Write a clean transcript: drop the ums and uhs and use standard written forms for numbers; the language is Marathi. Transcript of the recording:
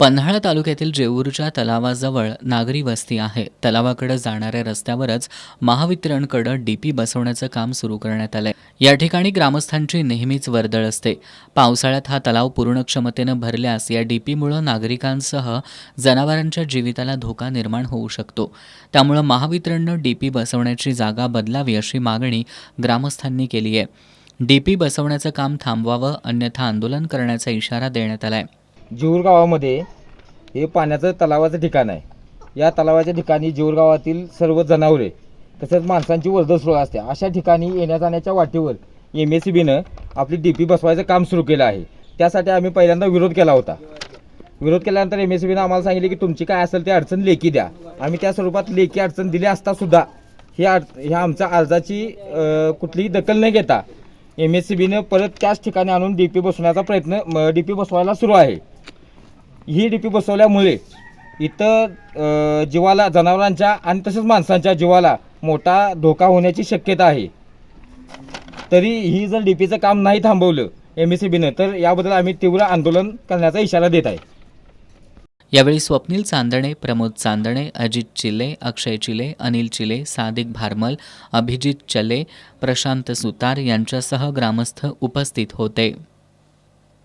पन्हाळा तालुक्यातील जेऊरच्या तलावाजवळ नागरी वस्ती आहे. तलावाकडे जाणाऱ्या रस्त्यावरच महावितरणकडे डीपी बसवण्याचं काम सुरू करण्यात आलंय. या ठिकाणी ग्रामस्थांची नेहमीच वर्दळ असते. पावसाळ्यात हा तलाव पूर्ण क्षमतेनं भरल्यास या डीपीमुळे नागरिकांसह जनावरांच्या जीविताला धोका निर्माण होऊ शकतो. त्यामुळे महावितरणनं डीपी बसवण्याची जागा बदलावी अशी मागणी ग्रामस्थांनी केली आहे. डीपी बसवण्याचं काम थांबवावं, अन्यथा आंदोलन करण्याचा इशारा देण्यात आलाय. जेऊर गावामध्ये हे पाण्याचं तलावाचं ठिकाण आहे. या तलावाच्या ठिकाणी जेऊर गावातील सर्व जनावरे तसेच माणसांची वर्दळ सुरू असते. अशा ठिकाणी येण्या जाण्याच्या वाटेवर MSEBनं आपली DP बसवायचं काम सुरू केलं आहे. त्यासाठी आम्ही पहिल्यांदा विरोध केला होता. विरोध केल्यानंतर MSEBनं आम्हाला सांगितले की तुमची काय असेल ते अडचण लेखी द्या. आम्ही त्या स्वरूपात लेखी अडचण दिली असता सुद्धा ह्या आमच्या अर्जाची कुठलीही दखल न घेता MSEBनं परत त्याच ठिकाणी आणून DP बसवण्याचा प्रयत्न DP बसवायला सुरू आहे. ही DP बसवल्यामुळे इथं जीवाला, जनावरांच्या आणि तसेच माणसांच्या जीवाला मोठा धोका होण्याची शक्यता आहे. तरी ही जर DPचं काम नाही थांबवलं MSEBनं तर याबद्दल आम्ही तीव्र आंदोलन करण्याचा इशारा देत आहे. यावेळी स्वप्नील चांदणे, प्रमोद चांदणे, अजित चिले, अक्षय चिले, अनिल चिले, सादिक भारमल, अभिजित चले, प्रशांत सुतार यांच्यासह ग्रामस्थ उपस्थित होते.